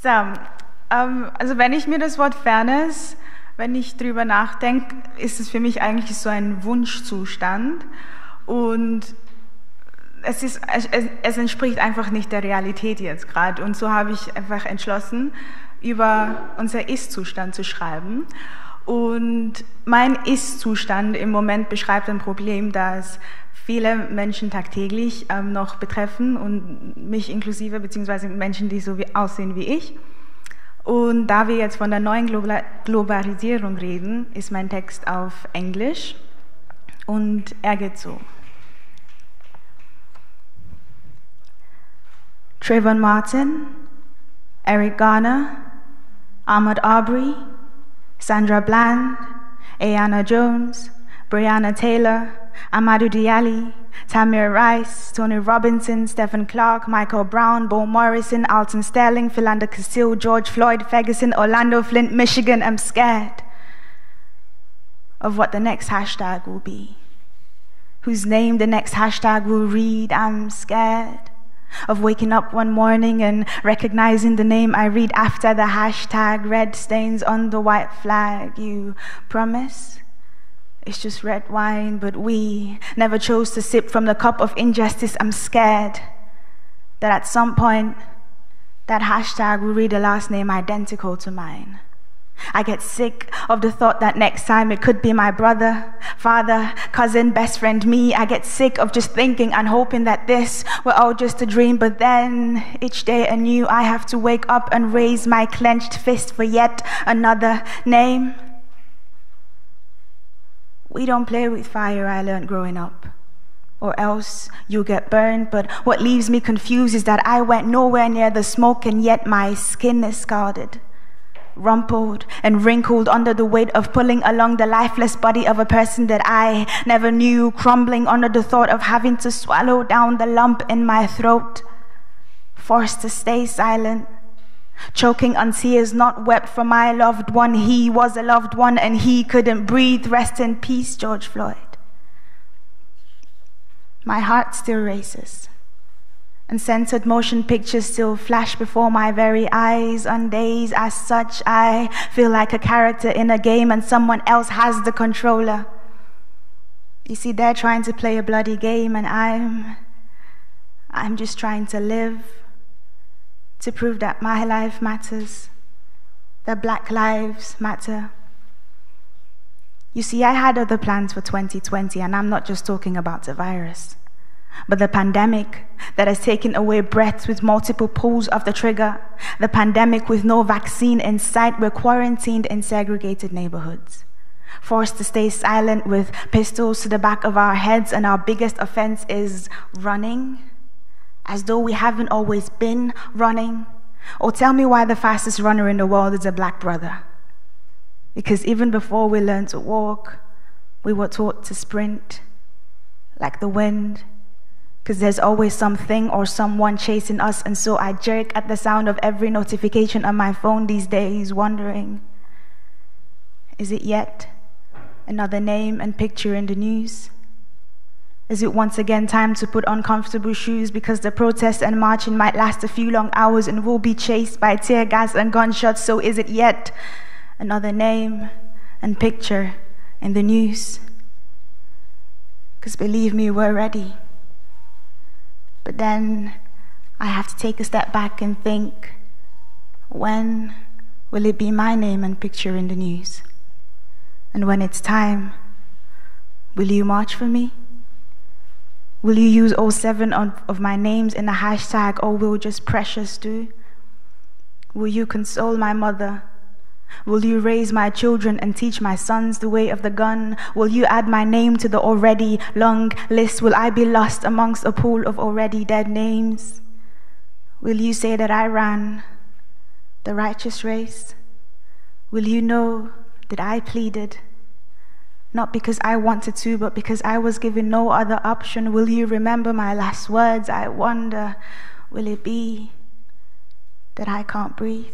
Also wenn ich mir das Wort Fairness, wenn ich drüber nachdenke, ist es für mich eigentlich so ein Wunschzustand und es entspricht einfach nicht der Realität jetzt gerade. Und so habe ich einfach entschlossen, über unser Ist-Zustand zu schreiben. Und mein Ist-Zustand im Moment beschreibt ein Problem, das viele Menschen tagtäglich noch betreffen und mich inklusive, beziehungsweise Menschen, die so aussehen wie ich. Und da wir jetzt von der neuen Globalisierung reden, ist mein Text auf Englisch und er geht so. Trayvon Martin, Eric Garner, Ahmaud Arbery, Sandra Bland, Ayanna Jones, Breonna Taylor, Amadou Diallo, Tamir Rice, Tony Robinson, Stephen Clark, Michael Brown, Bo Morrison, Alton Sterling, Philando Castile, George Floyd, Ferguson, Orlando, Flint, Michigan. I'm scared of what the next hashtag will be, whose name the next hashtag will read. I'm scared of waking up one morning and recognizing the name I read after the hashtag. Red stains on the white flag. You promise? It's just red wine, but we never chose to sip from the cup of injustice. I'm scared that at some point that hashtag will read a last name identical to mine. I get sick of the thought that next time it could be my brother, father, cousin, best friend, me. I get sick of just thinking and hoping that this were all just a dream. But then each day anew I have to wake up and raise my clenched fist for yet another name. We don't play with fire, I learned growing up, or else you get burned. But what leaves me confused is that I went nowhere near the smoke, and yet my skin is scalded, rumpled and wrinkled under the weight of pulling along the lifeless body of a person that I never knew, crumbling under the thought of having to swallow down the lump in my throat, forced to stay silent, choking on tears not wept for my loved one. He was a loved one and he couldn't breathe. Rest in peace, George Floyd. My heart still races, and censored motion pictures still flash before my very eyes. On days as such, I feel like a character in a game and someone else has the controller. You see, they're trying to play a bloody game and I'm just trying to live, to prove that my life matters, that Black lives matter. You see, I had other plans for 2020, and I'm not just talking about the virus, but the pandemic that has taken away breaths with multiple pulls of the trigger, the pandemic with no vaccine in sight. We're quarantined in segregated neighborhoods, forced to stay silent with pistols to the back of our heads, and our biggest offense is running, as though we haven't always been running. Or tell me why the fastest runner in the world is a Black brother. Because even before we learned to walk, we were taught to sprint like the wind. Because there's always something or someone chasing us, and so I jerk at the sound of every notification on my phone these days, wondering, is it yet another name and picture in the news? Is it once again time to put on comfortable shoes because the protest and marching might last a few long hours and we'll be chased by tear gas and gunshots? So is it yet another name and picture in the news? Because believe me, we're ready. But then I have to take a step back and think, when will it be my name and picture in the news? And when it's time, will you march for me? Will you use all 7 of my names in a hashtag, or will just precious do? Will you console my mother? Will you raise my children and teach my sons the way of the gun? Will you add my name to the already long list? Will I be lost amongst a pool of already dead names? Will you say that I ran the righteous race? Will you know that I pleaded, not because I wanted to, but because I was given no other option? Will you remember my last words? I wonder, will it be that I can't breathe?